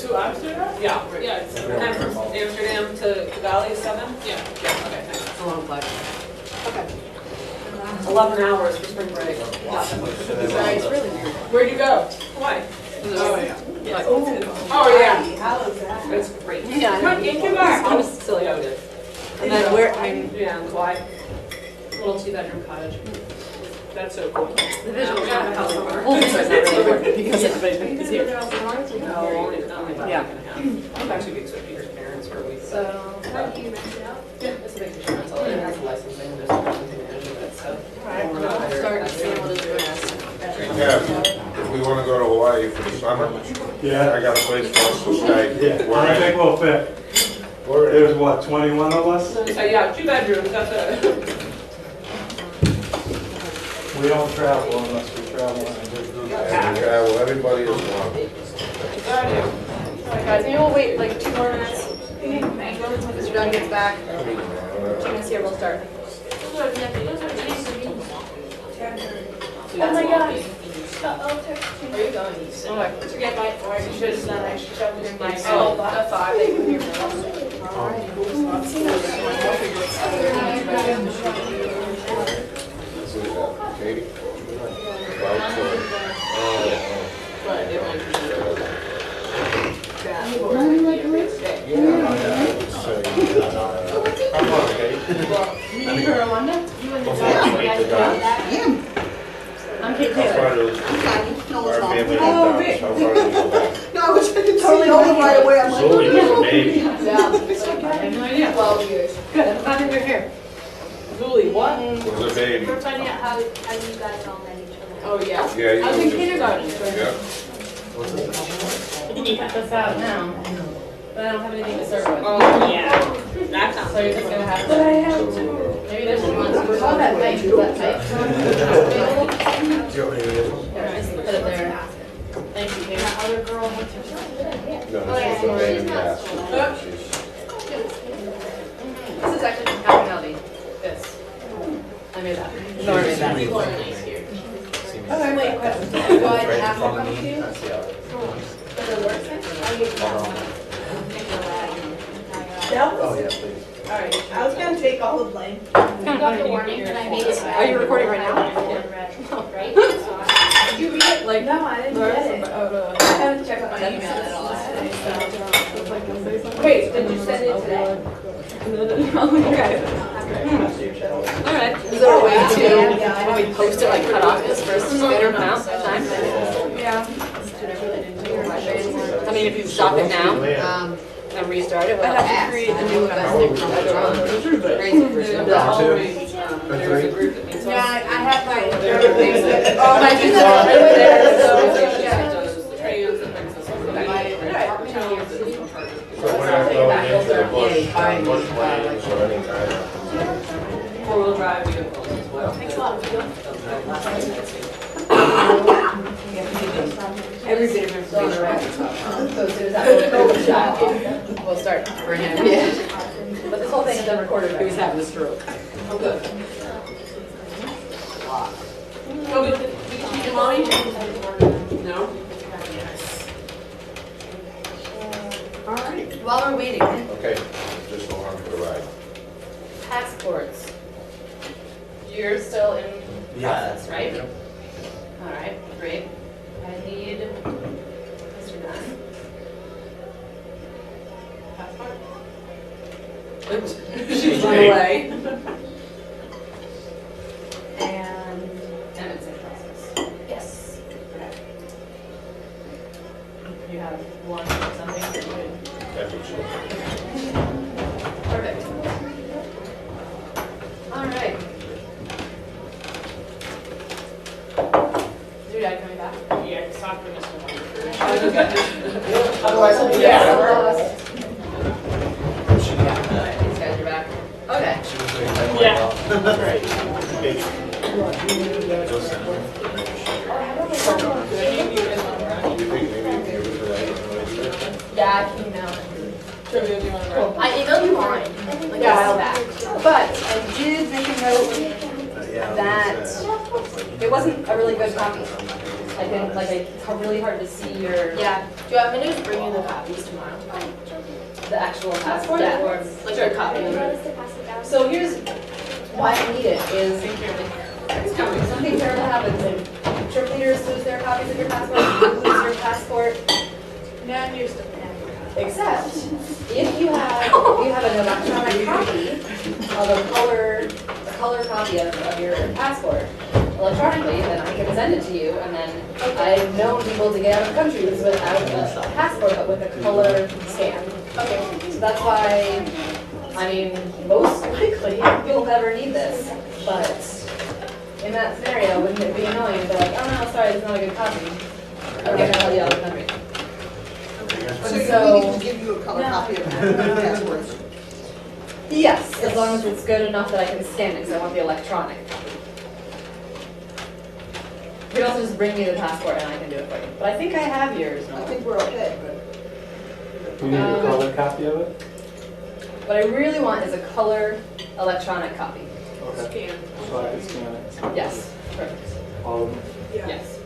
To Amsterdam? Yeah. Yeah, it's, And then from Amsterdam to Kigali is 7? yeah. Yeah, okay, thanks. It's a long flight. Okay. 11 hours for spring break. Sorry, it's really weird. Where'd you go? Why? Oh, yeah. Yeah. Oh, yeah. How is that? It's great. Yeah, I Come on, know. get back. It's just silly how it is. And then where, I mean, Yeah, and Kauai. Little 2-bedroom cottage. That's so cool. the visual Yeah. of how they are. Well, this is not really important because everybody is here. No, only about Yeah. a week and a half. 2 weeks with Peter's parents for a week. So, How do you rent it out? Yeah, it's a vacation rental. It has licensing. There's nothing to manage it. So. alright, we're gonna start seeing what is doing us. Yeah, if we wanna go to Hawaii for the summer, Yeah, I got a place for us to stay. yeah, I think we'll fit. There's what, 21 of us? So yeah, 2 bedrooms. That's a. We don't travel unless we travel. Yeah, well, everybody is one. Alright guys, maybe we'll wait like 2 more minutes. Mr. Dunn gets back. 2 minutes here, we'll start. Oh my gosh. I'll text you. Where are you going? Okay. Forget my orange, you should have done extra stuff in my Oh, the 5 that you hear So we got Katie? Come on, Katie. You for Rwanda? You and the guy? I'm Kate How Taylor. far does our family went Oh, down? wait. How far did we go back? No, I was totally going right away. I'm like, Zoe was a baby. Yeah. I have no idea. 12 years. Good, I'm glad that you're here. Julie, what? Was a baby. We're finding out how you guys all met each other. Oh, yeah. Yeah, I was in you kindergarten. Yeah. You can cut this out now, but I don't have anything to serve with. Oh, yeah. That sounds. So you're just gonna have but I to, have to. maybe there's one, oh, that night, that night. Yeah, just put it there. Thank you, Kate. That other girl, what's her name? No, Oh, yeah, she's a baby. she's not Yeah. so She's- This is actually from Caponelli, this. I made that. Nora made that. People are nice here. Okay, wait, question. Do I have to come to you? For the work thing? I gave That Oh, was, yeah, please. alright, I was gonna take all the blame. You got the warning and I made it back. Are you recording right now? Right? Did you read it? Like, No, I didn't get it. I haven't checked my email at all. Wait, did you send it today? Okay. Alright, is there a way to, when we post it, like cut off this first better amount of time? Yeah. I mean, if you stop it now, and restart it, we'll have to create a new event from the drum. Crazy person. The Halloween, there's a group that meets Yeah, on. I have my. Oh, my she's goodness. right there, so she's Yeah. done the trans and brings us over to So we're not going into the bush lanes or anything. 4-wheel drive vehicles as well. Thanks a lot. Every bit of information. So as soon as that will shot, we'll start bringing it in. But this whole thing is done recorded. He was having a stroke. Oh, good. Oh, we can speak to mommy? No? Alright. While we're waiting, Okay, just along for the ride. passports. You're still in process, right? All right, great. I need Mr. Dunn. Passport? Oops. She's run away. And it's in process. Yes. Okay. You have one or something that you would. That's what she. Perfect. All right. Is your dad coming back? Yeah, it's not for this one. Otherwise, Yeah. These guys are back. Okay. Yeah. Great. You think maybe you can give it to that? Yeah, I emailed. Trivia, do you want to run? I emailed you mine, like a while back. But I did make a note that it wasn't a really good copy I can, like, it's really hard to see your, Yeah, do you want me to just bring you the copies tomorrow? the actual passport, Yeah. or? Like your copy. So here's why I need it, is something terrible happens and trip leaders lose their copies of your passport, you lose your passport. Now you're still. Except if you have an electronic copy of a color copy of your passport electronically, then I can send it to you, and then I've known people to get out of countries without a passport but with a color scan. Okay. So that's why, I mean, most likely you'll never need this, but in that scenario, wouldn't it be annoying to like, oh no, sorry, it's not a good copy. I can't tell you out of the country. So you So- need to give you a color copy of the passports. Yes, as long as it's good enough that I can scan it, because I want the electronic. You can also just bring me the passport and I can do it for you. But I think I have yours I now. think we're okay, but You need a color copy of it? What I really want is a color electronic copy. Okay. Scan. So I can scan it. Yes, perfect. All of them? Yes.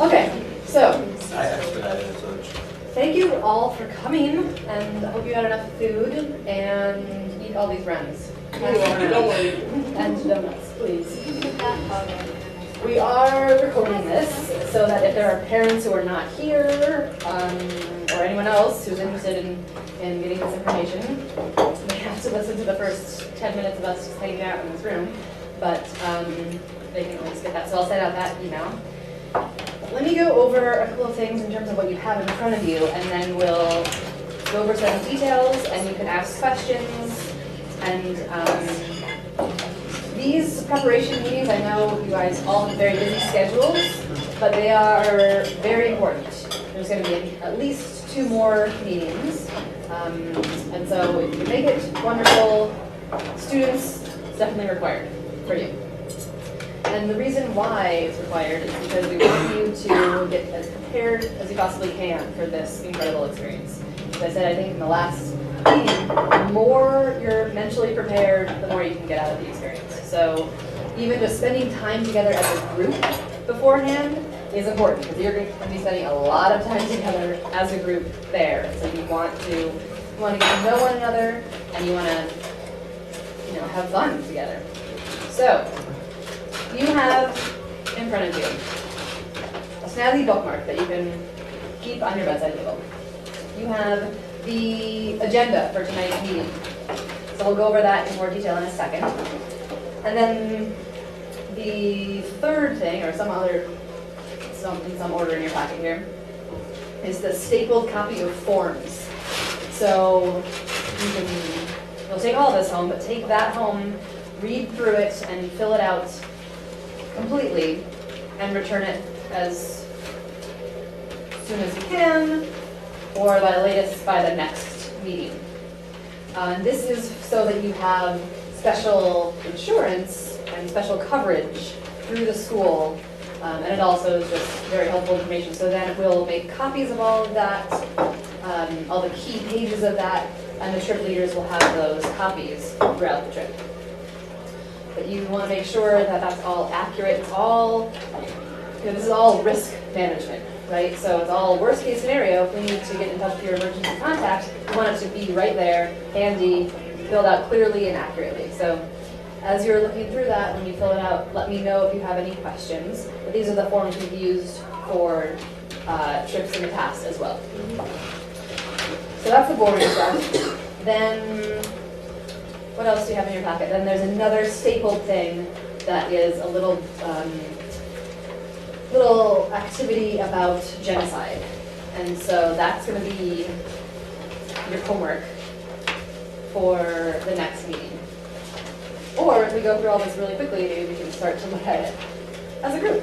Okay, so I expedited it, so it's. thank you all for coming, and I hope you had enough food and eat all these runs. don't worry. And donuts, please. We are recording this so that if there are parents who are not here, or anyone else who's interested in getting this information, they have to listen to the first 10 minutes of us just hanging out in this room, but they can always get that. So I'll send out that email. Let me go over a couple of things in terms of what you have in front of you, and then we'll go over some details, and you can ask questions. And these preparation meetings, I know you guys all have very busy schedules, but they are very important. There's going to be at least 2 more meetings. And so if you make it wonderful, students, it's definitely required for you. And the reason why it's required is because we want you to get as prepared as you possibly can for this incredible experience. As I said, I think in the last meeting, the more you're mentally prepared, the more you can get out of the experience. So even just spending time together as a group beforehand is important, because you're going to be spending a lot of time together as a group there. So you want to get to know one another, and you want to, have fun together. So you have in front of you a snazzy bookmark that you can keep on your bedside table. You have the agenda for tonight's meeting. So we'll go over that in more detail in a second. And then the third thing, or in some order in your packet here, is the stapled copy of forms. So you'll take all this home, but take that home, read through it, and fill it out completely, and return it as soon as you can, or by the latest by the next meeting. This is so that you have special insurance and special coverage through the school, and it also is just very helpful information. So then we'll make copies of all of that, all the key pages of that, and the trip leaders will have those copies throughout the trip. But you want to make sure that that's all accurate. It's all, this is all risk management, right? So it's all worst case scenario. If we need to get in touch with your emergency contact, we want it to be right there, handy, filled out clearly and accurately. So as you're looking through that, when you fill it out, let me know if you have any questions. But these are the forms we've used for trips in the past as well. So that's the boring stuff. Then what else do you have in your packet? Then there's another stapled thing that is a little activity about genocide. And so that's going to be your homework for the next meeting. Or if we go through all this really quickly, maybe we can start to look at it as a group.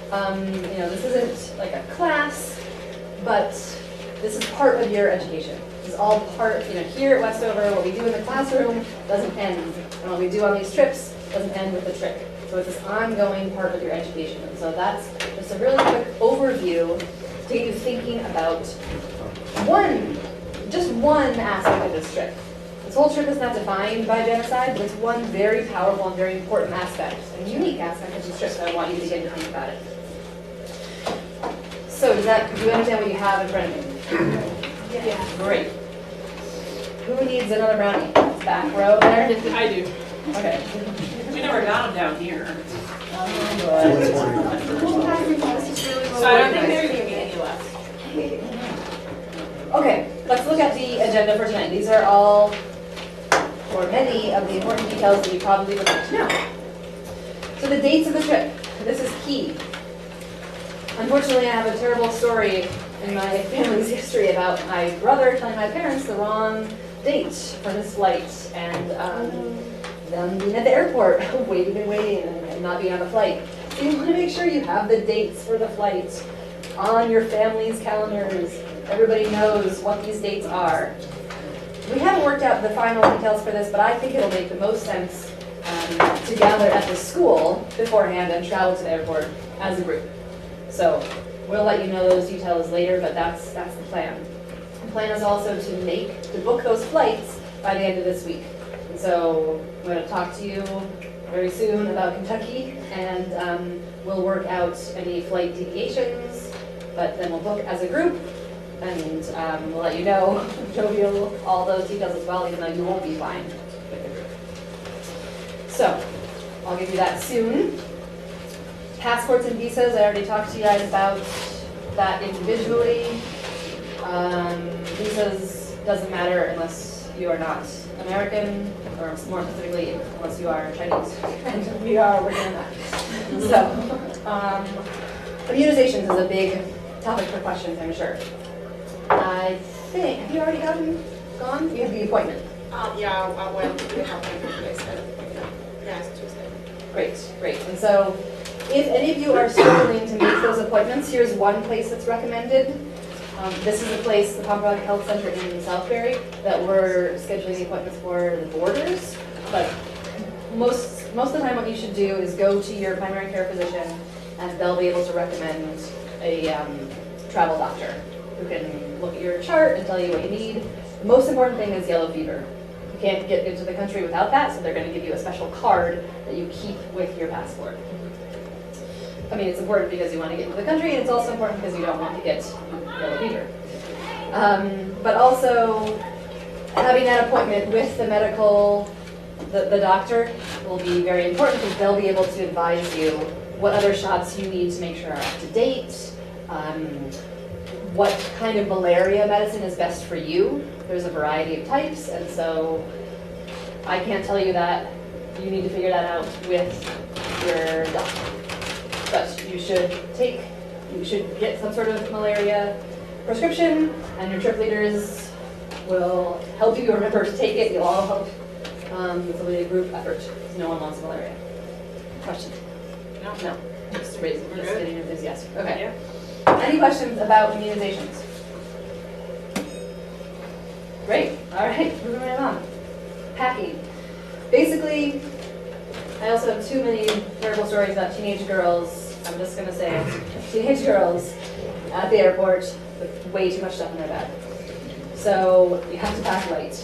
This isn't like a class, but this is part of your education. This is all part, here at Westover, what we do in the classroom doesn't end. And what we do on these trips doesn't end with the trip. So it's this ongoing part of your education. And so that's just a really quick overview to get you thinking about just one aspect of this trip. This whole trip is not defined by genocide, but it's one very powerful and very important aspect, and unique aspect of this trip that I want you to begin to think about it. So do you understand what you have in front of you? Yeah. Great. Who needs another brownie? Back row there? I do. Okay. We never got them down here. So I don't think there can be any left. Okay, let's look at the agenda for tonight. These are all, or many of the important details that you probably would like to know. So the dates of the trip, this is key. Unfortunately, I have a terrible story in my family's history about my brother telling my parents the wrong date for his flight, and them being at the airport, waiting and not being on the flight. So you want to make sure you have the dates for the flight on your family's calendars. Everybody knows what these dates are. We haven't worked out the final details for this, but I think it'll make the most sense to gather at the school beforehand and travel to the airport as a group. So we'll let you know those details later, but that's the plan. The plan is also to book those flights by the end of this week. And so I'm going to talk to you very soon about Kentucky, and we'll work out any flight deviations, but then we'll book as a group, and we'll let you know, jovial, all those details as well, even though you won't be flying with the group. So I'll give you that soon. Passports and visas, I already talked to you guys about that individually. Visas doesn't matter unless you are not American, or more specifically, unless you are Chinese, and we are working on that. So, immunizations is a big topic for questions, I'm sure. I think, have you already gone? You have the appointment. Yeah, I went to the appointment place. Yeah, it's Tuesday. Great. And so, if any of you are struggling to make those appointments, here's one place that's recommended. This is a place, the Pompano Health Center in Southbury, that we're scheduling the appointments for the boarders. But most of the time what you should do is go to your primary care physician, and they'll be able to recommend a travel doctor who can look at your chart and tell you what you need. The most important thing is yellow fever. You can't get into the country without that, so they're going to give you a special card that you keep with your passport. I mean, it's important because you want to get into the country, and it's also important because you don't want to get yellow fever. But also, having that appointment with the the doctor will be very important, because they'll be able to advise you what other shots you need to make sure are up to date, what kind of malaria medicine is best for you. There's a variety of types, and so I can't tell you that. You need to figure that out with your doctor. But you should get some sort of malaria prescription, and your trip leaders will help you remember to take it. You'll all help. It's a really group effort, because no one wants malaria. Question? No. No. Just getting enthusiastic. Okay. Yeah. Any questions about immunizations? Great. All right. Moving right on. Packing. Basically, I also have too many terrible stories about teenage girls. I'm just going to say teenage girls at the airport with way too much stuff in their bag. So you have to pack light.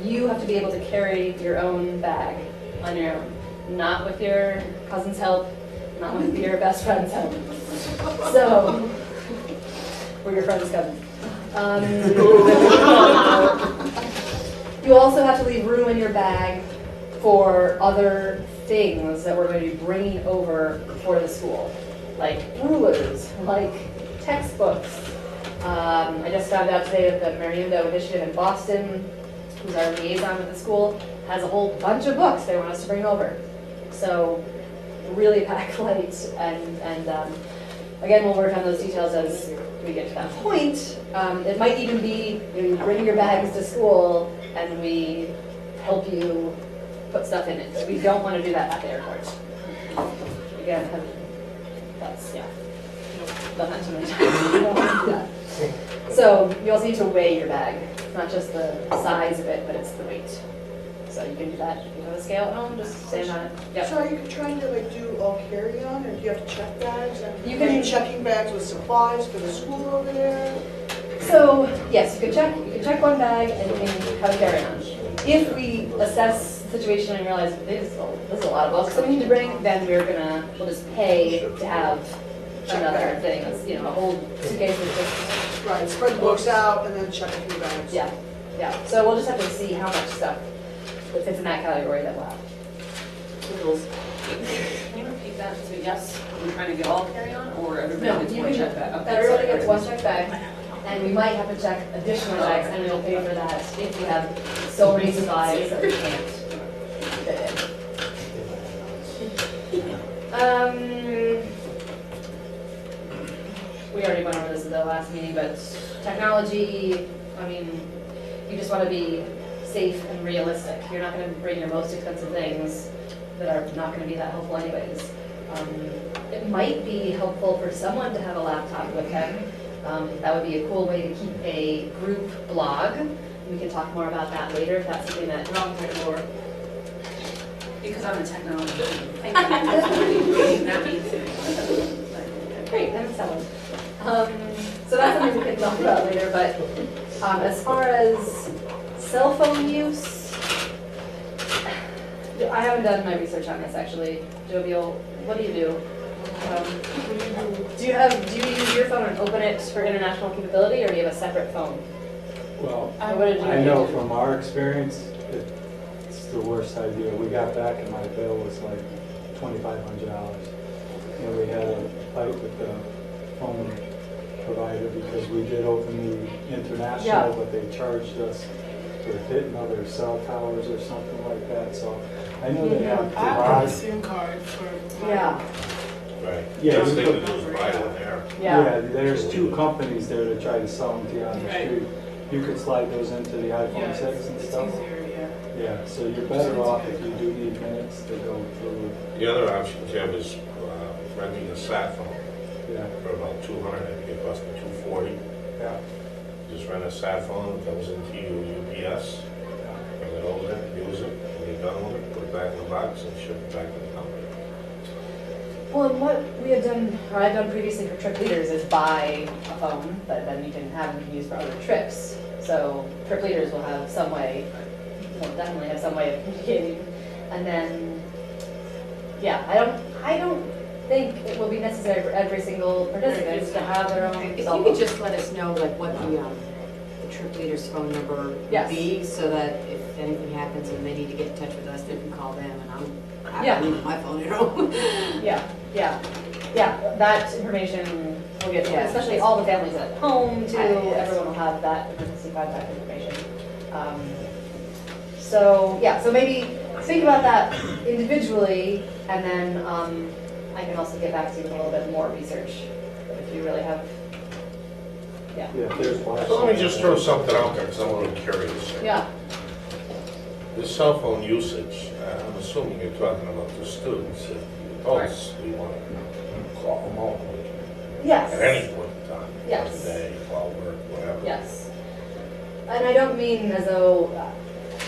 You have to be able to carry your own bag on your own, not with your cousin's help, not with your best friend's help. So, or your friend's cousin. You also have to leave room in your bag for other things that we're going to be bringing over for the school, like rulers, like textbooks. I just found out today that the Mariendo Initiative in Boston, who's our liaison with the school, has a whole bunch of books they want us to bring over. So really pack light, and again, we'll work on those details as we get to that point. It might even be you bring your bags to school and we help you put stuff in it. We don't want to do that at the airport. Again, that's, yeah, done that too many times. We don't want to do that. So you also need to weigh your bag, not just the size of it, but it's the weight. So you can do that. You have a scale at home, just stand on it. Yep. So are you trying to like do all carry-on, or do you have to check bags? And You are can- you checking bags with supplies for the school over there? So yes, you can check one bag and you can have a carry-on. If we assess the situation and realize this is a lot of books that we need to bring, then we'll just pay to have check another back. thing, it's, you know, a whole suitcase with just, Right, spread the books out and then check a few bags. yeah, yeah. So we'll just have to see how much stuff that fits in that category that we'll have. Can you repeat that? So yes, we're trying to get all carry-on, or No, everybody gets you one can- check bag? Okay, Everybody sorry. gets one check bag, and we might have to check additional bags, and we'll pay for that if we have so many supplies that we can't fit in. We already went over this at the last meeting, but technology, I mean, you just want to be safe and realistic. You're not going to bring your most expensive things that are not going to be that helpful anyways. It might be helpful for someone to have a laptop with them. That would be a cool way to keep a group blog. We can talk more about that later if that's something that Wrong for because I'm a technology. Thank you. That means. great, then it's settled. So that's something we can talk about later, but as far as cell phone use, I haven't done my research on this actually. Jovial, what do you do? Do you use your phone and open it for international capability, or do you have a separate phone? Well, Or what did you I know do? from our experience, it's the worst idea. We got back and my bill was like $2,500. And we had a fight with the phone provider because we did open the Yeah. international, but they charged us for hitting other cell towers or something like that. So I know they have I have a provide. SIM card for my. Yeah, Right. Yeah, Best you thing could- to do is buy one there. yeah. There's two companies there to try to sell them to you on the Right. street. You could slide those into the Yeah, iPhone 6 and it's stuff. easier, yeah. Yeah, so you're better off if you do need minutes to go through. The other option you have is renting a sat phone Yeah, for about $200, I think it costs me $240. yeah. Just rent a sat phone, it comes into your UPS, bring it over there, use it, when you're done with it, put it back in the box and ship it back to the company. Well, and what we have done, or I've done previously for trip leaders is buy a phone that then you can have and you can use for other trips. So trip leaders will have some way, will definitely have some way of communicating. And then, yeah, I don't think it will be necessary for every single participant to have their own If cell you phone. could just let us know like what the trip leader's phone number would Yes. be, so that if anything happens and they need to get in touch with us, they can call them, and I Yeah. don't leave my phone at home. Yeah, that information will get to, Yeah. especially all the families at home too, Yes. everyone will have that emergency contact information. So, yeah, so maybe think about that individually, and then I can also get back to you with a little bit more research, if you really have, Yeah, there's one. So let me just throw something out there, because I'm a little curious. yeah, The cell phone usage, I'm assuming you're talking about the students. Adults, we want to call them all yes. at any point in time. Yes. Once a day, while work, whatever. Yes. And I don't mean as though,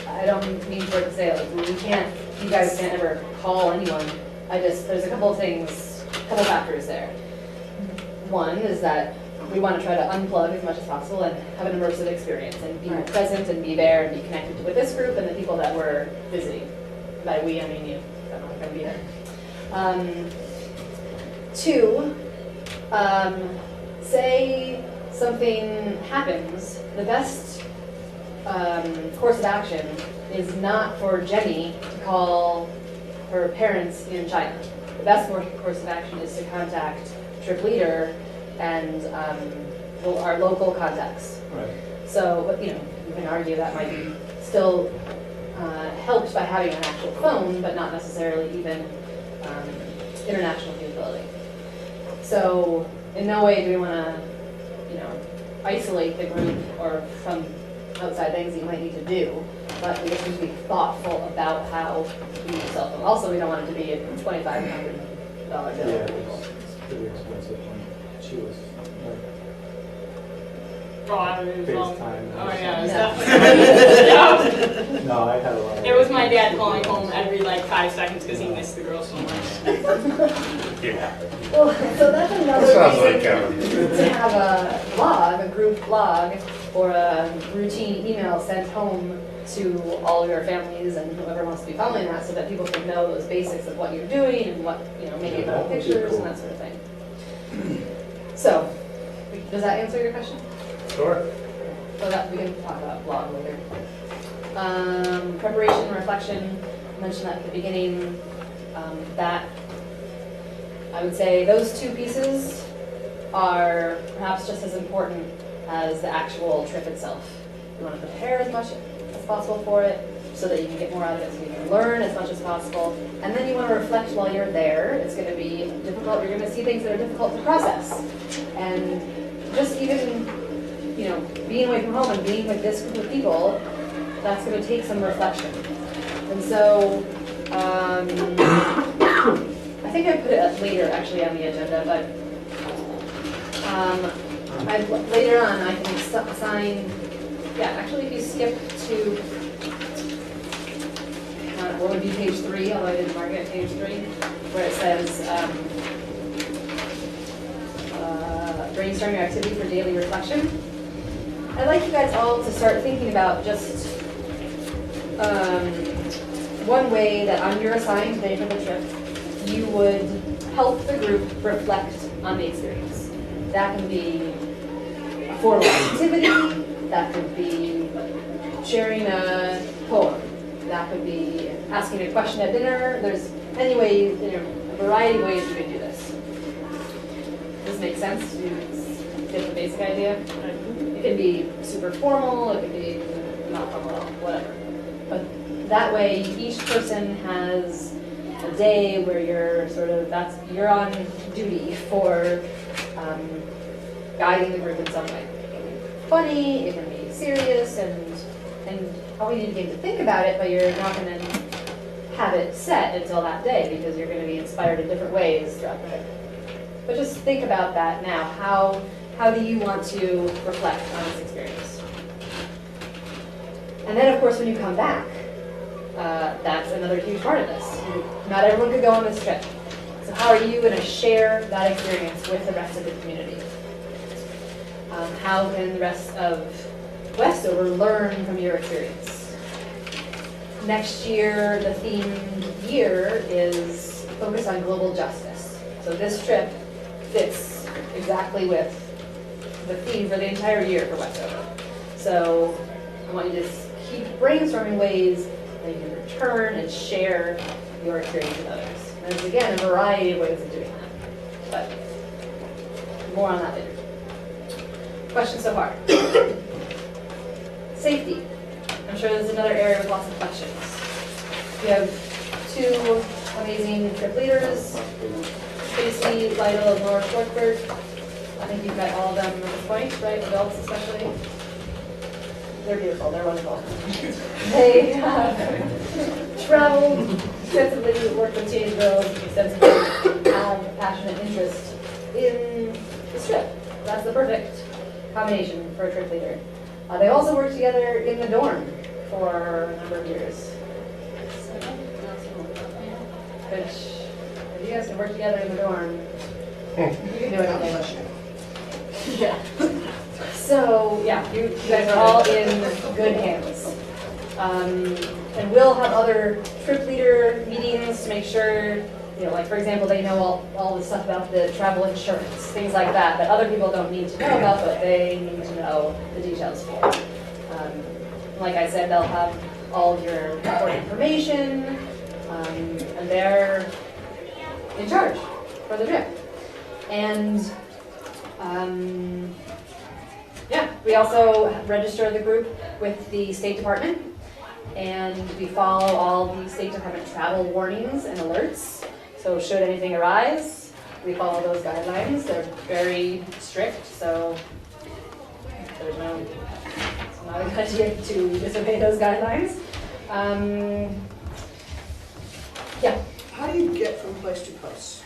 I don't mean for it to say, like, we can't, you guys can't ever call anyone. There's a couple of things, couple factors there. One is that we want to try to unplug as much as possible and have an immersive experience and be Right. present and be there and be connected with this group and the people that we're visiting. By we, I mean you, I'm not going to be there. Two, say something happens, the best course of action is not for Jenny to call her parents in China. The best course of action is to contact Trip Leader and our local contacts. Right. So, but, you know, you can argue that might be still helped by having an actual phone, but not necessarily even international capability. So, in no way do we want to, you know, isolate the group or from outside things that you might need to do, but we just need to be thoughtful about how we use a cell phone. Also, we don't want it to be a $2,500 bill. Yeah, it's pretty expensive when she was Oh, I don't even know. FaceTime. Oh, yeah, it was Yeah. definitely. No, I had a lot of. It was my dad calling home every like 5 seconds because he missed the girl so much. Yeah. Well, so that's another Sounds like reason to have a blog, a group blog, or a routine email sent home to all of your families and whoever wants to be following that, so that people can know those basics of what you're doing and what, you know, maybe Yeah, that about would be pictures cool. and that sort of thing. So, does that answer your question? Sure. So that we can talk about blog later. Preparation and reflection, I mentioned that at the beginning. That, I would say those two pieces are perhaps just as important as the actual trip itself. You want to prepare as much as possible for it so that you can get more out of it, so you can learn as much as possible. And then you want to reflect while you're there. It's going to be difficult. You're going to see things that are difficult to process. And just even, you know, being away from home and being with this group of people, that's going to take some reflection. And so, I think I put it later actually on the agenda, but later on I can assign, yeah, actually if you skip to, what would be page 3, although I didn't mark it, page 3, where it says brainstorming activity for daily reflection. I'd like you guys all to start thinking about just one way that on your assigned day for the trip, you would help the group reflect on the experience. That can be a formal activity, that could be sharing a poem, that could be asking a question at dinner. There's any way, you know, a variety of ways you can do this. Does this make sense? Do you get the basic idea? It can be super formal, it can be not formal, whatever. But that way, each person has a day where you're sort of, you're on duty for guiding the group in some way. It can be funny, it can be serious, and all you need to get to think about it, but you're not going to have it set until that day because you're going to be inspired in different ways throughout the day. But just think about that now. How do you want to reflect on this experience? And then, of course, when you come back, that's another huge part of this. Not everyone could go on this trip. So how are you going to share that experience with the rest of the community? How can the rest of Westover learn from your experience? Next year, the themed year is focused on global justice. So this trip fits exactly with the theme for the entire year for Westover. So I want you to keep brainstorming ways that you can return and share your experience with others. And there's, again, a variety of ways of doing that. But more on that later. Questions so far? Safety. I'm sure there's another area with lots of questions. We have 2 amazing trip leaders, Stacy, Lytle, and Laura Schwartzberg. I think you've met all of them at this point, right? Adults especially. They're beautiful, they're wonderful. They have traveled extensively, worked with teenage girls extensively, have passionate interest in this trip. That's the perfect combination for a trip leader. They also worked together in the dorm for a number of years. Which, if you guys can work together in the dorm, you can do anything. Yeah. So, yeah, you guys are all in good hands. And we'll have other trip leader meetings to make sure, you know, like for example, they know all the stuff about the travel insurance, things like that other people don't need to know about, but they need to know the details for. Like I said, they'll have all of your important information, and they're in charge for the trip. And yeah, we also register the group with the State Department, and we follow all the State Department travel warnings and alerts. So should anything arise, we follow those guidelines. They're very strict, so it's not a good idea to disobey those guidelines. Yeah. How do you get from place to place?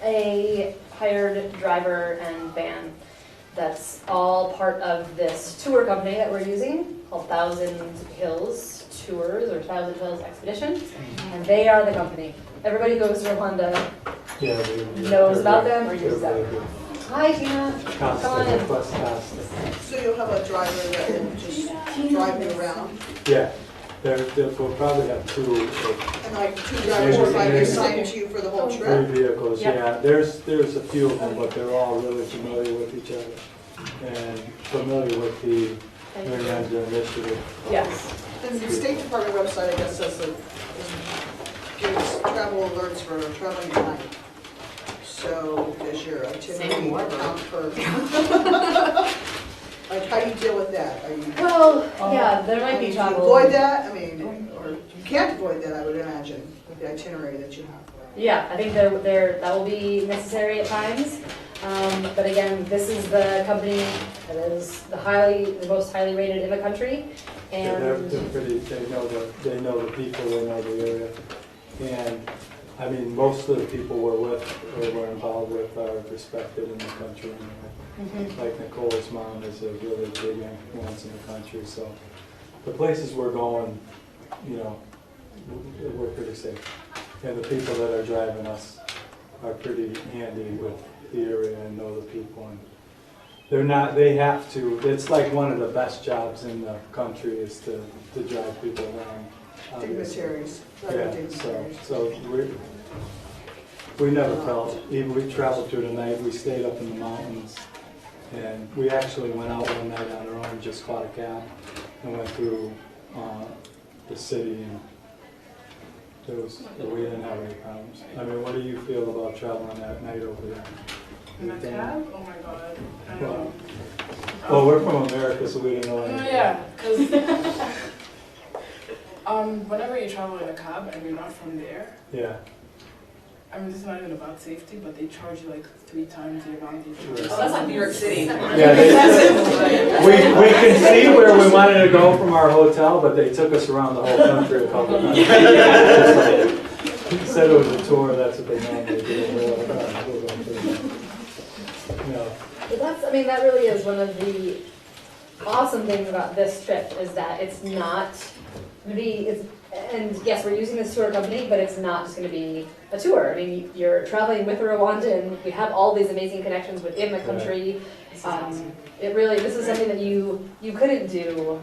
A hired driver and van. That's all part of this tour company that we're using called Thousand Hills Tours or Thousand Hills Expedition, and they are the company. Everybody goes to Rwanda, knows about them or uses them. Hi, Tina. Come on in. So you'll have a driver that will just drive you around? Yeah, We'll probably have two, And like two drivers will probably be assigned to you for the whole three trip? vehicles, Yep. yeah. There's a few of them, but they're all really familiar with each other and familiar with the Rwanda initiative. Yes. And the State Department website, I guess, says that gives travel alerts for traveling at night. So does your itinerary more. account for? Like, how do you deal with that? Are you? Well, yeah, there might Do be you trouble. avoid that? I mean, or you can't avoid that, I would imagine, with the itinerary that you have. Yeah, I think that will be necessary at times. But again, this is the company that is the most highly rated in the country. Yeah, they're And pretty, they know the people, they know the area. And, I mean, most of the people we're with, or we're involved with, are respected in the country anyway. Mhm. Like Nicole's mom is a really big influence in the country, so the places we're going, you know, we're pretty safe. And the people that are driving us are pretty handy with the area and know the people. And they have to, it's like one of the best jobs in the country is to drive people around. obviously. Dignitaries, Yeah, driving so, dignitaries. so we never felt, even we traveled through the night, we stayed up in the mountains. And we actually went out one night on our own, just caught a cab and went through the city, and we didn't have any problems. I mean, what do you feel about traveling at night over there? In a cab? Oh my god. I don't know. Well, we're from America, so we didn't know anything. Yeah, because whenever you travel in a cab and you're not from there, Yeah, I mean, this is not even about safety, but they charge you like 3 times the amount they charge. Oh, that's like New York City. yeah. We can see where we wanted to go from our hotel, but they took us around the whole country a couple times. Said it was a tour, that's what they normally do. We're like, "Oh, we'll go through that." No. But that really is one of the awesome things about this trip is that it's not going to be, and yes, we're using this tour company, but it's not just going to be a tour. I mean, you're traveling with a Rwandan, we have all these amazing connections within the country. This is something that you couldn't do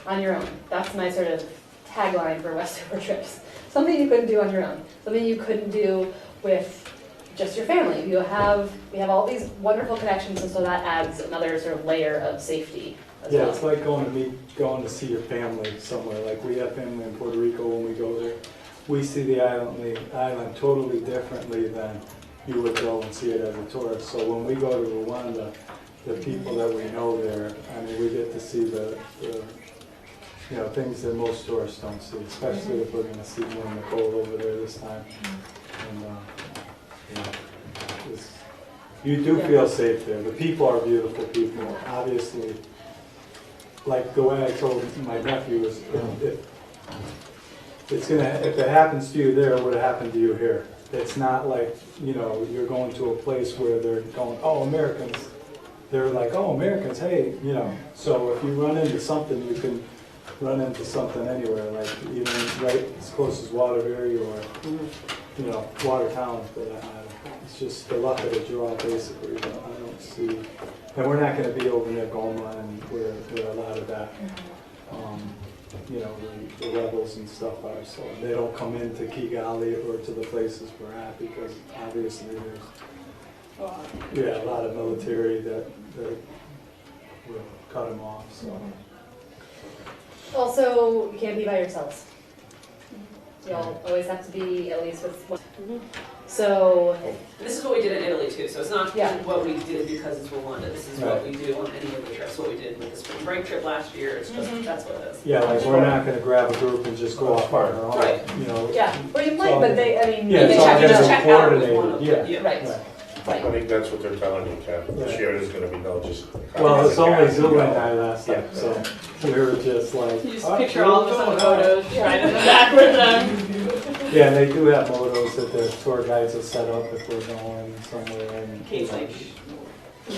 on your own. That's my sort of tagline for Westover trips. Something you couldn't do on your own. Something you couldn't do with just your family. We have all these wonderful connections, and so that adds another sort of layer of safety as Yeah, well. it's like going to see your family somewhere. Like we have family in Puerto Rico when we go there. We see the island totally differently than you would go and see it as a tourist. So when we go to Rwanda, the people that we know there, I mean, we get to see the things that most tourists don't see, especially if we're going to see more Nicole over there this time. And you do feel safe there. The people are beautiful people, obviously. Like the way I told my nephew is, if it happens to you there, it would have happened to you here. It's not like, you're going to a place where they're going, oh, Americans. They're like, oh, Americans, hey, So if you run into something, you can run into something anywhere, like even right as close as Waterbury or, Watertown for that matter. It's just the luck of the draw, basically. But I don't see, and we're not going to be over near Goma and where a lot of that, the rebels and stuff are. So they don't come into Kigali or to the places we're at because obviously there's a lot of military that will cut them off. So. Also, you can't be by yourselves. Y'all always have to be at least with one. So, This is what we did in Italy too, so it's not Yeah. what we did because it's Rwanda. This is what we do on any of the trips. What we did with the spring break trip last year. It's just that's what it is. Yeah, like we're not going to grab a group and just go off on our own. Right. yeah, or you might, but they, I mean, Yeah, they it's all check it gonna out. be check out with one coordinated. of Yeah. them. Right, I right. think that's what they're telling you, Kev. Yeah. This year is gonna be just. Well, it's only Zula and I last time, so we were just like. You just "Oh, picture all of us on we're photos, Yeah. right in the back with them. Yeah, and they do have motos that the tour guides will set up if we're going somewhere. And Kate's like, you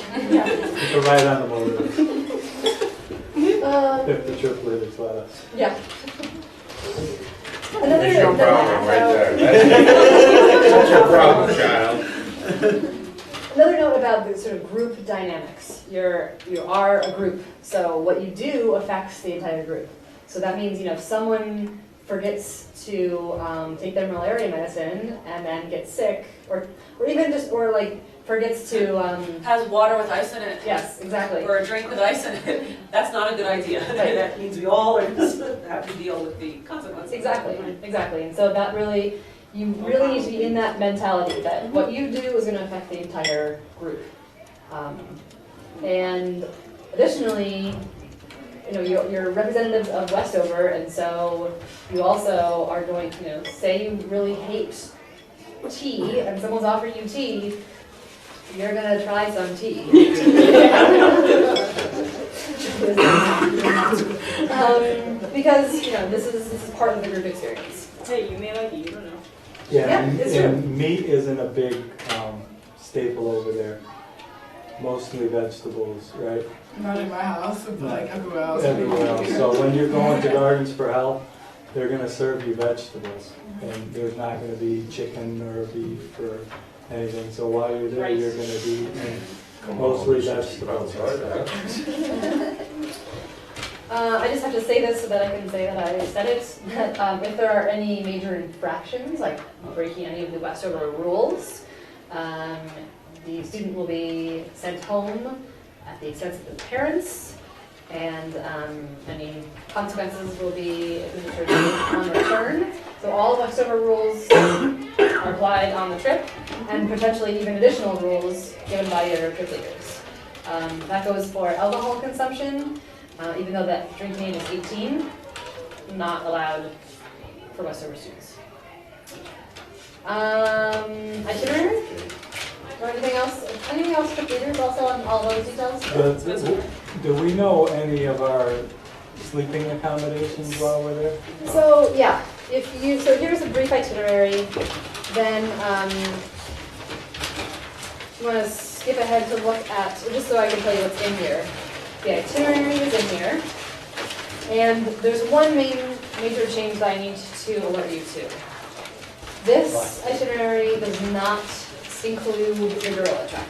can ride on the motor if the trip leaders let us. Yeah. It's your problem right there. That's your problem, child. Another note about the sort of group dynamics. You are a group, so what you do affects the entire group. So that means, if someone forgets to take their malaria medicine and then gets sick, or even just, or like forgets to, Has water with ice in it. yes, exactly. Or a drink with ice in it. That's not a good idea. That means we all have to deal with the consequences. Exactly, exactly. And so that really, you really need to be in that mentality that what you do is going to affect the entire group. And additionally, you're representatives of Westover, and so you also are going to, say you really hate tea and someone's offering you tea, you're gonna try some tea. Because, this is part of the group experience. Hey, you may like it, you don't know. Yeah, Yeah, and, it's true. and meat isn't a big staple over there. Mostly vegetables, right? Not in my house, but like everywhere else. Everywhere else. So when you're going to Gardens for Health, they're gonna serve you vegetables. And there's not gonna be chicken or beef or anything. So while you're there, you're gonna be eating mostly vegetables. I just have to say this so that I can say that I said it, that if there are any major infractions, like breaking any of the Westover rules, the student will be sent home at the expense of the parents, and any consequences will be administered on return. So all Westover rules are applied on the trip, and potentially even additional rules given by your trip leaders. That goes for alcohol consumption, even though that drinking age is 18, not allowed for Westover students. Itinerary? Or anything else? Anything else for leaders also on all those details? Do we know any of our sleeping accommodations while we're there? So, yeah, so here's a brief itinerary, then you want to skip ahead to look at, just so I can tell you what's in here. The itinerary is in here, and there's one major change that I need to alert you to. This itinerary does not include the gorilla trek.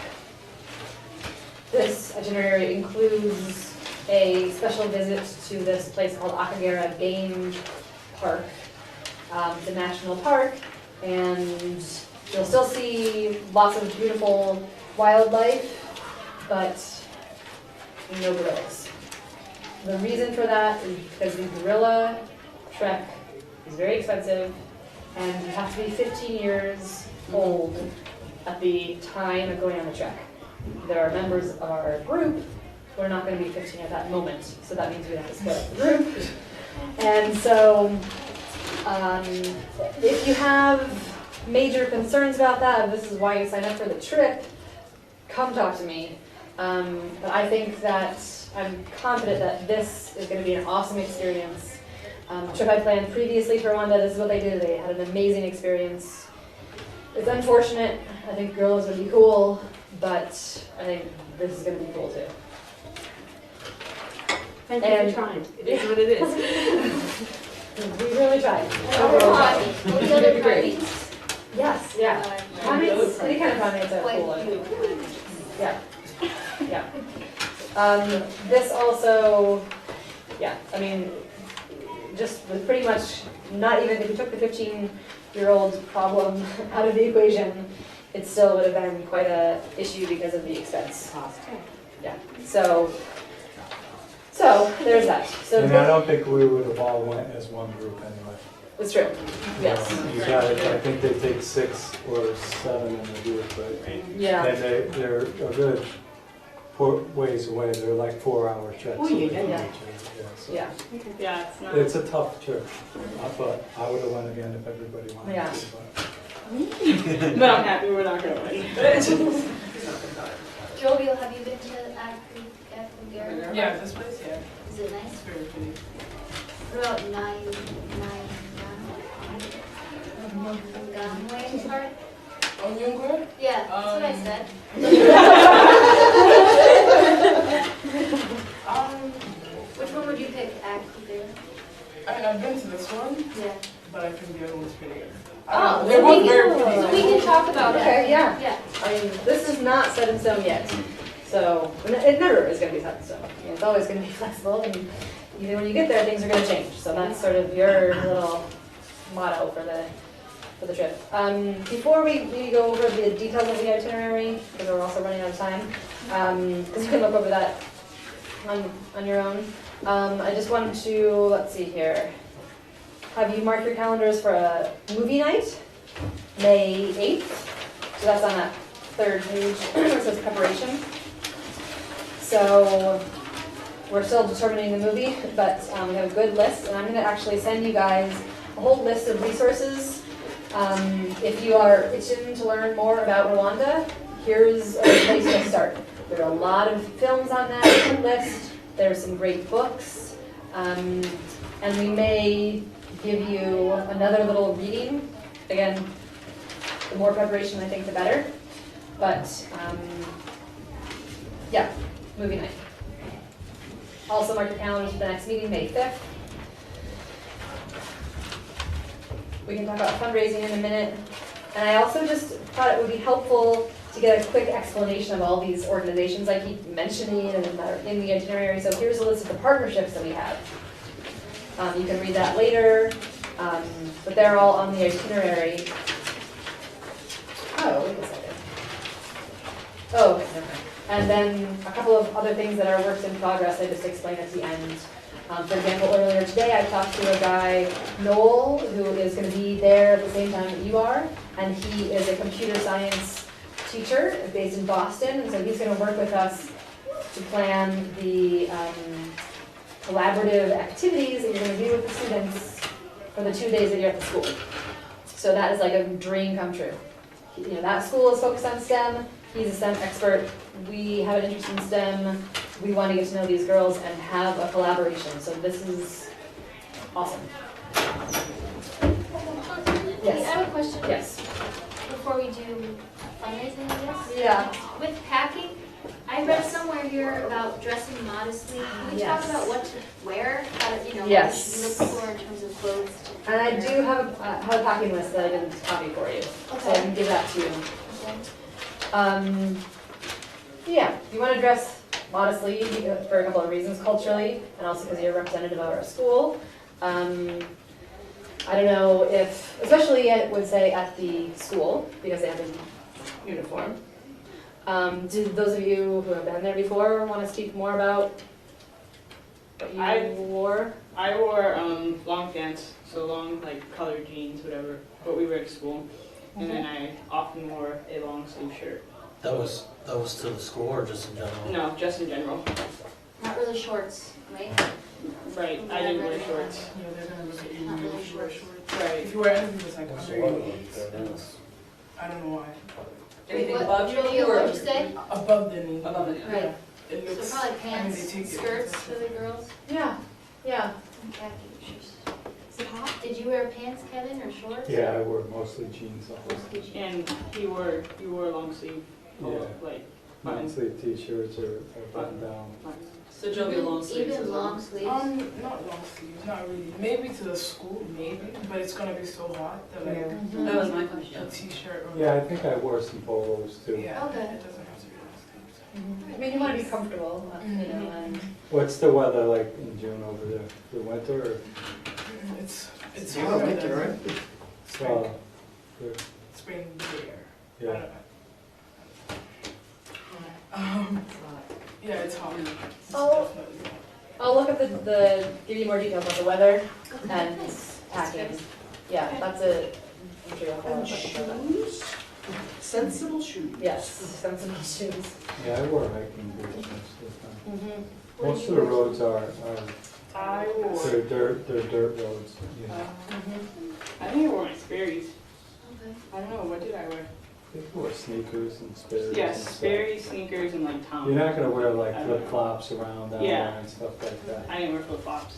This itinerary includes a special visit to this place called Akagera Game Park. It's a national park, and you'll still see lots of beautiful wildlife, but no gorillas. The reason for that is because the gorilla trek is very expensive, and you have to be 15 years old at the time of going on the trek. There are members of our group who are not going to be 15 at that moment, so that means we have to split up the group. And so, if you have major concerns about that, this is why you sign up for the trip, come talk to me. But I think that I'm confident that this is going to be an awesome experience. Trip I planned previously for Rwanda, this is what they did. They had an amazing experience. It's unfortunate. I think gorillas would be cool, but I think this is going to be cool too. Thank you for trying. It is what it is. We really tried. Any other parties? Yes, yeah. Primates, any kind of primates are cool. Yeah, yeah. This also, yeah, I mean, just was pretty much not even, if you took the 15-year-old problem out of the equation, it still would have been quite a issue because of the expense. Cost. Yeah, so there's that. So And I don't think we would have all went as one group anyway. it's true, yes. You got it, I think they take 6 or 7 in the group, but Yeah, and they're a good ways away. They're like 4-hour trips. Oh, yeah, yeah. So yeah. Yeah, it's not. it's a tough trip, but I would have went again if everybody wanted Yeah. to. But. But I'm happy we're not gonna win. Jovial, have you been to Akagera? Yeah, this place, yeah. Is it nice? It's very pretty. What about Ngamwe part? Onyungwe? Yeah, that's what I said. Which one would you pick, Akagera? I mean, I've been to this one, Yeah. but I think the other one's prettier. Oh, They're both very pretty. so we can talk about it. Okay, yeah. Yeah. I mean, this is not set in stone yet. So, and it never is gonna be set in stone. You know, it's always gonna be flexible, and even when you get there, things are gonna change. So that's sort of your little motto for the trip. Before we go over the details of the itinerary, because we're also running out of time, because you can look over that on your own. I just wanted to, let's see here, have you mark your calendars for a movie night, May 8th. So that's on that third page where it says preparation. So we're still determining the movie, but we have a good list, and I'm going to actually send you guys a whole list of resources. If you are itching to learn more about Rwanda, here's a place to start. There are a lot of films on that list. There's some great books, and we may give you another little reading. Again, the more preparation, I think, the better. But yeah, movie night. Also mark your calendars for the next meeting, May 5th. We can talk about fundraising in a minute. And I also just thought it would be helpful to get a quick explanation of all these organizations I keep mentioning and that are in the itinerary. So here's a list of the partnerships that we have. You can read that later, but they're all on the itinerary. Oh, wait a second. Oh, okay, never mind. And then a couple of other things that are works in progress I just explained at the end. For example, earlier today I talked to a guy, Noel, who is going to be there at the same time that you are, and he is a computer science teacher based in Boston, and so he's going to work with us to plan the collaborative activities that you're going to do with the students for the 2 days that you're at the school. So that is like a dream come true. You know, that school is focused on STEM. He's a STEM expert. We have an interest in STEM. We want to get to know these girls and have a collaboration. So this is awesome. Yes. I have a question. Yes. Before we do fundraising, I guess. Yeah. With packing, I read somewhere here about dressing modestly. Can we talk Yes. about what to wear? How to, you know, Yes. what you look for in terms of clothes? to And I wear? do have a packing list that I didn't copy for you. So I Okay. can give that to you. Okay. Yeah, you want to dress modestly for a couple of reasons, culturally, and also because you're a representative of our school. I don't know if, especially I would say at the school, because they have a uniform. Do those of you who have been there before want to speak more about what you wore? I wore long pants, so long like colored jeans, whatever, what we wear at school. And then I often wore a long sleeve shirt. That was to the school or just in general? No, just in general. Not really shorts, right? Right, I didn't wear shorts. You know, they're gonna look at you Not if really you wear short. shorts. Right. If you wear anything that's like That's under a lot your of knees, them. I don't know why. Anything What- above your knee or What'd under you your say? knee? Above the knee. Above the knee. Right. It So looks, probably I mean, pants, they take it. skirts for the girls, Yeah, yeah. and khaki shoes. Is it hot? Did you wear pants, Kevin, or shorts? Yeah, I wore mostly jeans, Mostly jeans. And he wore long sleeve, Yeah. like long buttons. sleeve t-shirts or button down. So Jovi long sleeves as Even well. long sleeves? Not long sleeves, not really. Maybe to the school, maybe, but it's gonna be so hot that like Mhm. That was my a question. t-shirt or. Yeah, I think I wore some polos too. Yeah, Okay. it doesn't have to be long sleeves. I mean, you want to be comfortable, you know, and What's the weather like in June over there? The winter or? It's Yeah, hotter winter, than right? Uh, the- spring there. Yeah. I don't know. Yeah, it's hot. It's Oh. definitely hot. I'll look at give you more details about the weather and packing. Yeah, that's it. I'm sure you'll follow up on that. Shoes? Sensible shoes. Yes, sensible shoes. Yeah, I wore hiking boots most of the time. Mm-hmm. Most of the roads are, I wore, they're dirt roads, you know. I think I wore my Sperry's. Okay. I don't know, what did I wear? I think I wore sneakers and Sperry's. Yes, and stuff. Sperry's, sneakers, and like Tom. You're not gonna wear like flip flops around down Yeah. there and stuff like that. I didn't wear flip flops.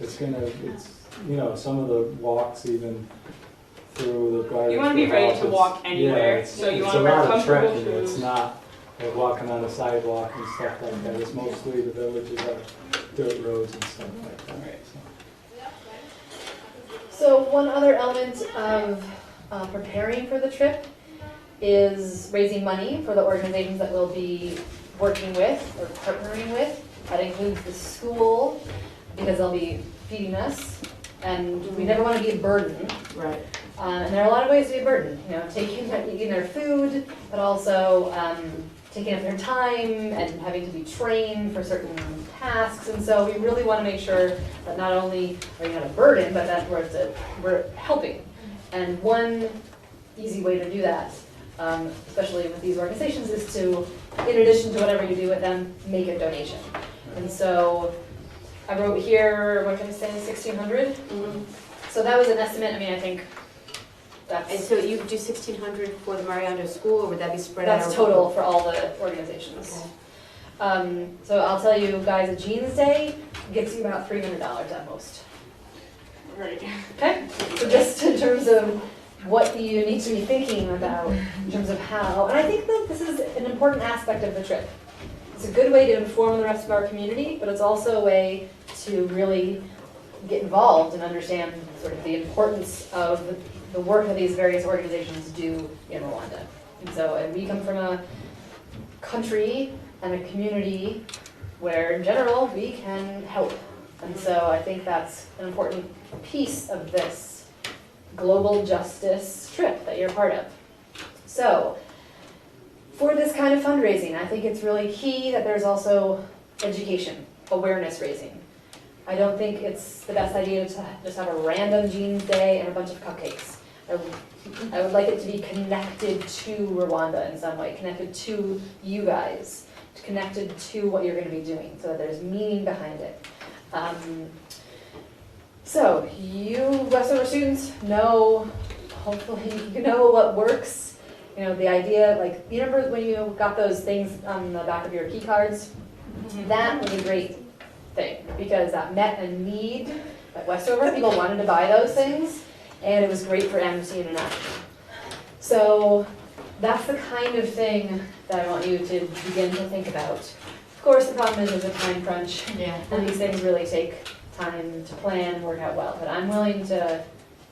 It's, you know, some of the walks even through the gardens. You wanna be the ready to houses. walk Yeah, anywhere, it's- so you it's wanna a wear lot of comfortable trekking. It's shoes. not like walking on the sidewalk and stuff like that. It's mostly the villages are dirt roads and stuff like that. Right. So one other element of preparing for the trip is raising money for the organizations that we'll be working with or partnering with. That includes the school, because they'll be feeding us, and we never want to be a burden. Right. And there are a lot of ways to be a burden, you know, eating their food, but also taking up their time and having to be trained for certain tasks. And so we really want to make sure that not only are you not a burden, but that we're helping. And one easy way to do that, especially with these organizations, is to, in addition to whatever you do with them, make a donation. And so I wrote here, what did I say, 1,600? So that was an estimate. I mean, I think that's... And so you do 1,600 for the Mariano School, or would that be spread out? That's total for all the organizations. Okay. So I'll tell you guys, a Jeans Day gets you about $300 at most. Right. Okay? So just in terms of what you need to be thinking about, in terms of how, and I think that this is an important aspect of the trip. It's a good way to inform the rest of our community, but it's also a way to really get involved and understand sort of the importance of the work that these various organizations do in Rwanda. And so, and we come from a country and a community where, in general, we can help. And so I think that's an important piece of this global justice trip that you're part of. So, for this kind of fundraising, I think it's really key that there's also education, awareness raising. I don't think it's the best idea to just have a random Jeans Day and a bunch of cupcakes. I would like it to be connected to Rwanda in some way, connected to you guys, connected to what you're going to be doing, so that there's meaning behind it. So you Westover students know, hopefully you know what works. You know, the idea, like, you remember when you got those things on the back of your key cards? That was a great thing, because that met a need at Westover. People wanted to buy those things, and it was great for Amnesty International. So that's the kind of thing that I want you to begin to think about. Of course, the problem is there's a time crunch, and these things really take time to plan and work out well. But I'm willing to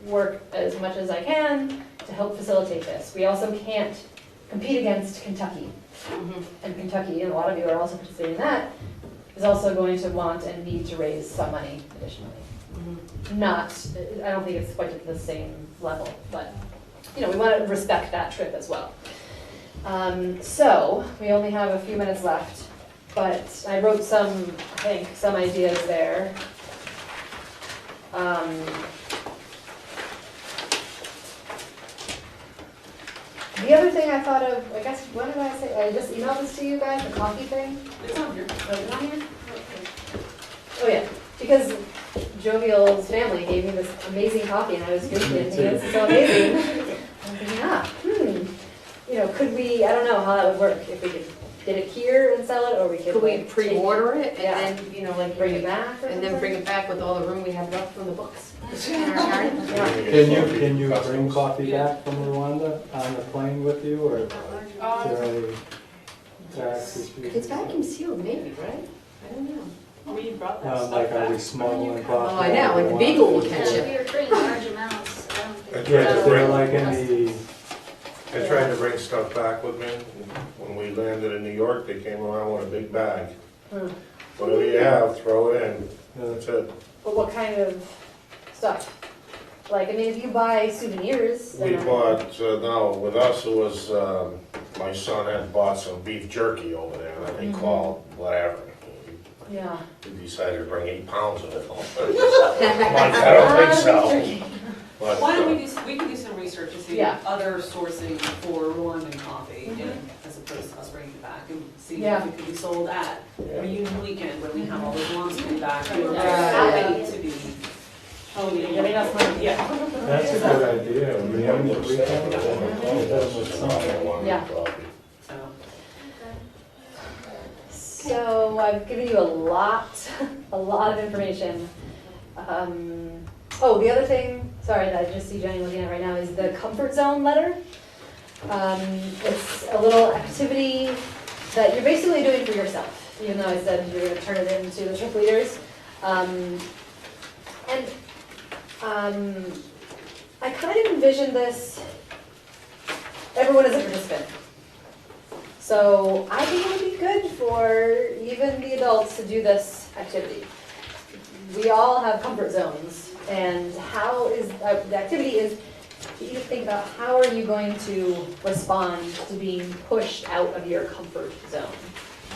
work as much as I can to help facilitate this. We also can't compete against Kentucky. And Kentucky, and a lot of you are also participating in that, is also going to want and need to raise some money additionally. Not, I don't think it's quite at the same level, but you know, we want to respect that trip as well. So we only have a few minutes left, but I wrote some, I think, some ideas there. The other thing I thought of, I guess, when did I say, I just emailed this to you guys, the coffee thing? It's on here. Oh, is it on here? Oh, yeah, because Jovial's family gave me this amazing coffee, and I was drinking it, and this is so amazing. I'm thinking, you know, could we, I don't know how that would work, if we could get it here and sell it, or we could. Could we like, pre-order it Yeah. and then, you know, like bring it back or and then something? bring it back with all the room we have left from the books? Yeah. Can you bring coffee back from Rwanda on the plane with you, or is there a tax issue? It's vacuum sealed, maybe, right? I don't know. We brought that stuff Like, are we back. smuggling Oh, coffee? I know, out of like the Rwanda? beagle will catch If it. you're bringing large amounts, I don't think. Yeah, is there like any, I tried to bring stuff back with me. When we landed in New York, they came around with a big bag. Whatever you have, throw it in. That's it. But what kind of stuff? Like, I mean, if you buy souvenirs. We then- bought, no, with us it was, my son had bought some beef jerky over there, and they called whatever. Yeah. We decided to bring 8 pounds of it home. Like, I don't think so. But, Why don't we can do some research to see Yeah. other sourcing for Rwandan coffee, and as opposed to us bringing it back, and see Yeah. if it could be sold at Yeah. reunion weekend when we have all those moms coming back. Yeah. Happy to be helping. Getting us money. Yeah. that's a good idea. Reunion weekend, with something. Yeah. So, So I've given you a lot of information. Oh, the other thing, sorry, that I just see Jenny looking at right now, is the comfort zone letter. It's a little activity that you're basically doing for yourself, even though I said you're gonna turn it into the trip leaders. I kind of envisioned this everyone is a participant. So I think it would be good for even the adults to do this activity. We all have comfort zones, and how is, the activity is, you need to think about how are you going to respond to being pushed out of your comfort zone.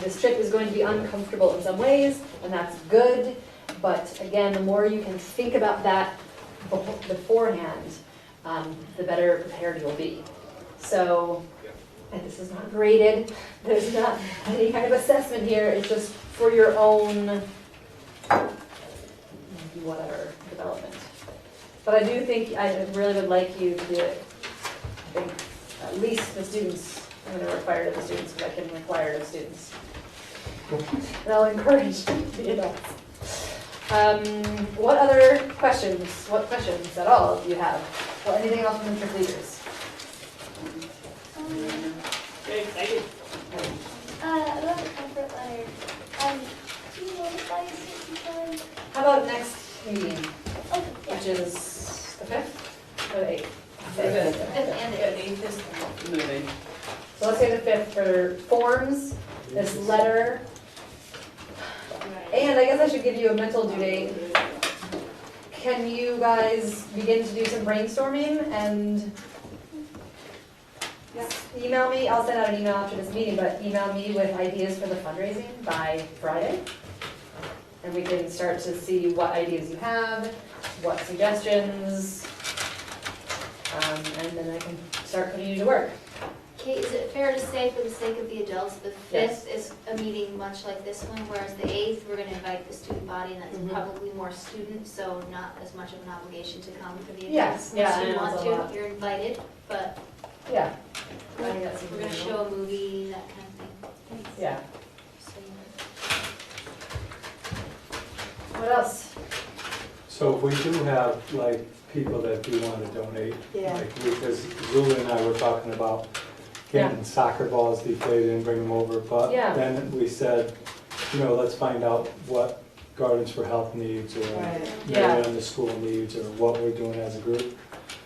This trip is going to be uncomfortable in some ways, and that's good, but again, the more you can think about that beforehand, the better prepared you'll be. So, and this is not graded, there's not any kind of assessment here, it's just for your own whatever development. But I do think, I really would like you to do it. I think at least the students, I'm going to require it of the students because I can require it of students. And I'll encourage the adults. What other questions? What questions at all do you have? Or anything else from the trip leaders? Very excited. About the comfort letter, do you notify us sometime? How about next meeting, Okay, yeah. which is the 5th or the 8th? Fifth and the eighth. Moving. So let's say the 5th for forms, this letter, and I guess I should give you a mental due date. Can you guys begin to do some brainstorming and email me? I'll send out an email after this meeting, but email me with ideas for the fundraising by Friday. And we can start to see what ideas you have, what suggestions, and then I can start putting you to work. Kate, is it fair to say, for the sake of the adults, the Yes. 5th is a meeting much like this one, whereas the 8th, we're gonna invite the student body, and that's Mhm. probably more students, so not as much of an obligation to come for the Yes, events. yeah, I Unless you know want it's a lot. to, you're invited, but Yeah. I think that's we're gonna show a movie, that kind of thing. Yeah. So, What else? So if we do have, like, people that do want to donate, Yeah. like, because Julie and I were talking about getting soccer balls deflated and bring them over, but Yeah. then we said, let's find out what Gardens for Health needs, or Yeah. maybe the school needs, or what we're doing as a group.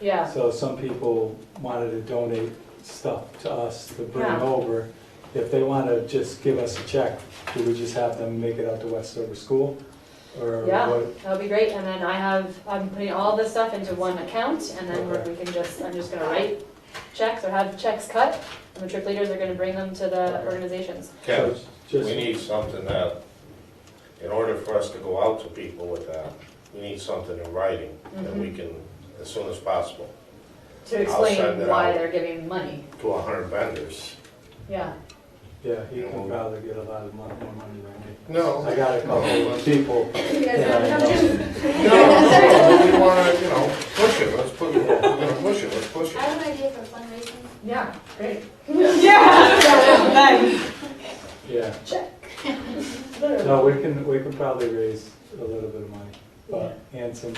Yeah. So some people wanted to donate stuff to us to bring Yeah. over. If they want to just give us a check, do we just have them make it out to Westover School? Or Yeah, what? that would be great, and then I'm putting all this stuff into one account, and then Okay. I'm just gonna write checks or have checks cut, and the trip leaders are gonna bring them to the organizations. Ken, Just, we need something that, in order for us to go out to people with that, we need something in writing that we can, as soon as possible, To send explain it why out. they're giving money. to 100 vendors. Yeah. yeah, he can probably get a lot of more money than me. No. I got a couple of people. You guys that wanna I come know. too? No, we wanna, push it, let's push it, we're gonna push it, let's push I it. have an idea for fundraising. Yeah, great. Yeah, Check. no, we can probably raise a little bit of money, but, and some,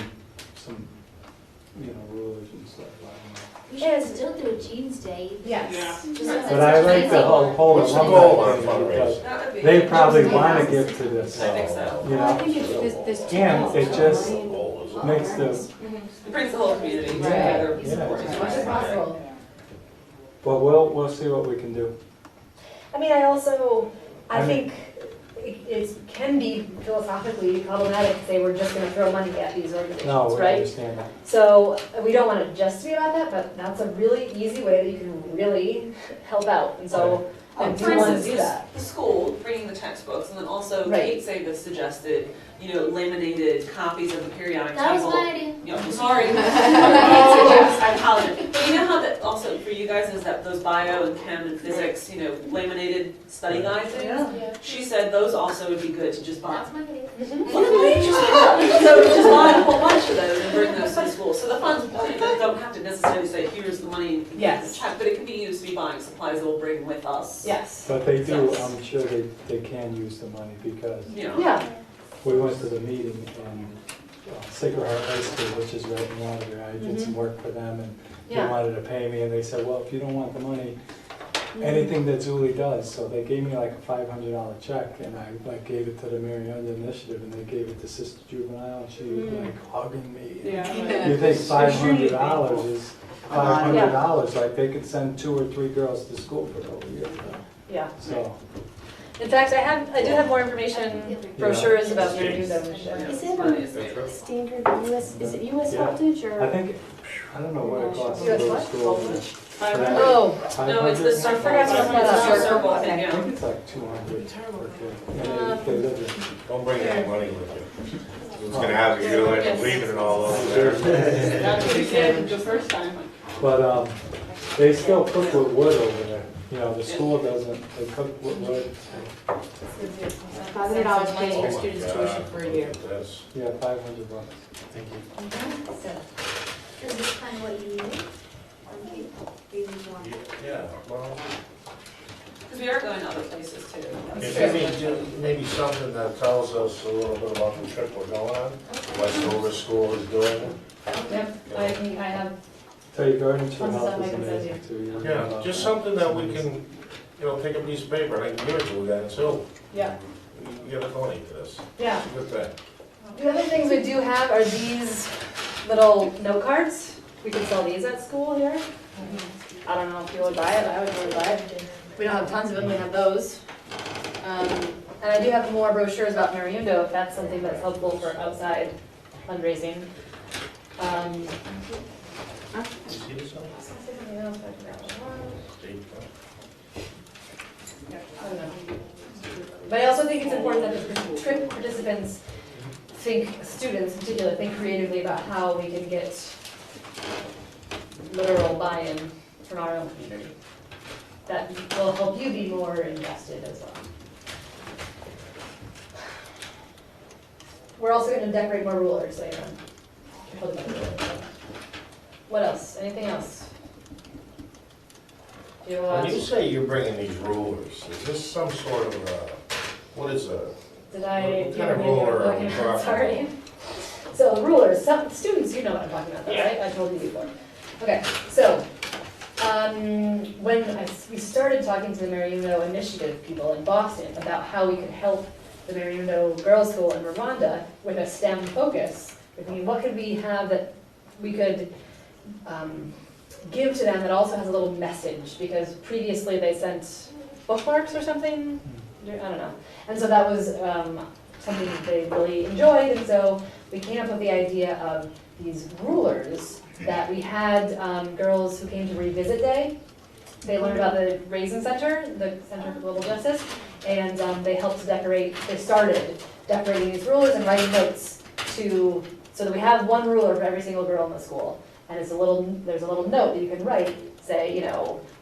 rulers and stuff, I don't know. We should still do a Jeans Day. Yes. Just so But I like the whole What's the alumni goal on thing, fundraising? because That would be. they probably want to give to this, I think so. you Well, I know? think there's two And goals. it just One- makes the, It brings the whole community Right. together. Yeah. As much as possible. but we'll see what we can do. I mean, I think it can be philosophically problematic to say we're just gonna throw money at these No, organizations, we right? understand that. So we don't want it just to be about that, but that's a really easy way that you can really help out. And so I For do want to instance, do that. the school bringing the textbooks, and then also Right. Kate Savis suggested, laminated copies of the periodic That was table. my idea. Yeah, I'm sorry. I apologize. But you know how that also for you guys is that those bio and chem and physics, laminated study guides things? Yeah. She said those also would be good to just buy. That's my idea. Look at my interesting. So just buy a whole bunch of those and bring those to the school. So the funds don't have to necessarily say, here's the money you can Yes. use the check, but it can be used to be buying supplies that we'll bring with us. Yes. But they do, I'm sure they can use the money, because Yeah. we went to the meeting and Sacred Heart High School, which is right in Waterbury, I did some work for them, and they Yeah. wanted to pay me, and they said, well, if you don't want the money, anything that Zuli does. So they gave me like a $500 check, and I like gave it to the Marianda Initiative, and they gave it to Sister Juvenile, and she was like hugging me. Yeah. You think $500 is $500? Like they could send 2 or 3 girls to school for the whole year. Yeah. So In fact, I do have more information, brochures about Marianda Initiative. Is it a standard US, is it US Yeah. voltage or? I don't know what it costs to US go to what? school. Oh, No, it's the 500? circle. forgot to look that up. It's the circle thing, I yeah. think it's like 200 per kid. And they live in. Don't bring that money with you. It's gonna have, you're gonna end up leaving it all over there. That's what we did the first time. But they still cook with wood over there. You know, the school doesn't, they cook with wood. $500 pays your student's tuition for a year. That's- Yeah, $500. Thank you. Is this kind of what you need? Yeah, well, Because we are going other places too. maybe something that tells us a little bit about the trip we're going on, what Silver School is doing. yep, I have, Tell your garden to Lots of help stuff I is can send amazing too. You don't know Yeah, about just that. something that we can, take a piece of paper and I can give it to you guys, so yeah, you gotta donate to this. yeah. It's a good thing. The other things we do have are these little note cards. We can sell these at school here. I don't know if you would buy it, I would really buy it. We don't have tons of them, we have those. And I do have more brochures about Mariundo, if that's something that's helpful for outside fundraising. You see this one? I don't know. But I also think it's important that the trip participants students in particular, think creatively about how we can get literal buy-in from our own community. That will help you be more invested as well. We're also going to decorate more rulers later on. What else? Anything else? Do you, When you say you're bringing these rulers, is this some sort of, what is a? did I? What kind of ruler are we talking? Sorry. So rulers, some students, you know what I'm talking about, though, right? I told you before. Okay, so when we started talking to the Mariundo Initiative people in Boston about how we could help the Mariundo Girls' School in Rwanda with a STEM focus, we're thinking, what could we have that we could give to them that also has a little message? Because previously they sent bookmarks or something, I don't know. And so that was something that they really enjoyed, and so we came up with the idea of these rulers that we had girls who came to Revisit Day. They learned about the Raisin Center, the Center for Global Justice, and they helped to decorate, they started decorating these rulers and writing notes so that we have one ruler for every single girl in the school. And there's a little note that you can write, say,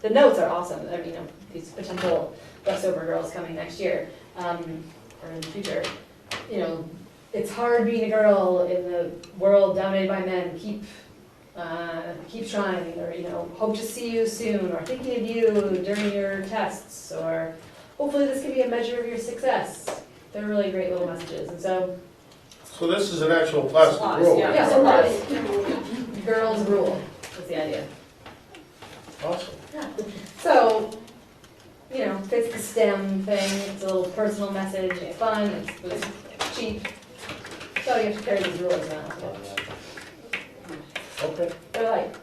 the notes are awesome, I mean, these potential Westover girls coming next year, or in the future. It's hard being a girl in the world dominated by men. Keep trying, or hope to see you soon, or thinking of you during your tests, or hopefully this can be a measure of your success. They're really great little messages, and so. So this is an actual plastic Supplies, ruler? yeah. Yeah, so girls rule. That's the idea. Awesome. So, fits the STEM thing. It's a little personal message. It's fun. It's cheap. So you have to carry these rulers around. Okay. They're light.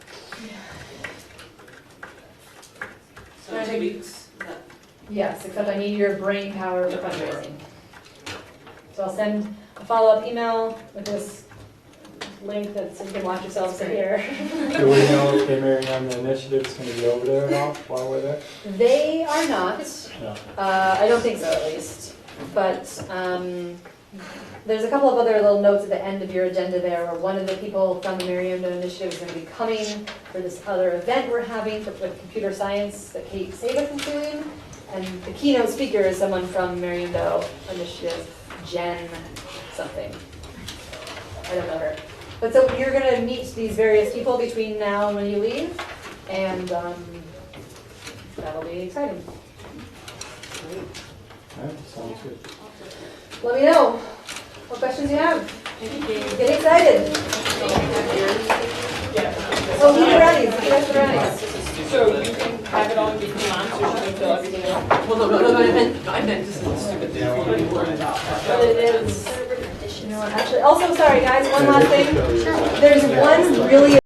So 2 weeks, is that? Yes, except I need your brain power for fundraising. So I'll send a follow-up email with this link so you can watch yourselves sit here. Do we know if the Mariana Initiative is going to be over there at all while we're there? They are not. No. I don't think so, at least. But there's a couple of other little notes at the end of your agenda there, where one of the people from the Mariundo Initiative is going to be coming for this other event we're having with computer science that Kate Sabeth is doing. And the keynote speaker is someone from Mariundo Initiative, Jen something. I don't know her. But so you're going to meet these various people between now and when you leave, and that'll be exciting. All right, sounds good. Let me know what questions you have. Get excited. Oh, meet the Brownies. Get the Brownies. So you can have it all in between months, or you can fill everything out. Well, no, I meant this is a stupid thing for you to be worried about. But it is, Server conditions. you know what, actually, also, sorry guys, one last thing. Sure. There's one really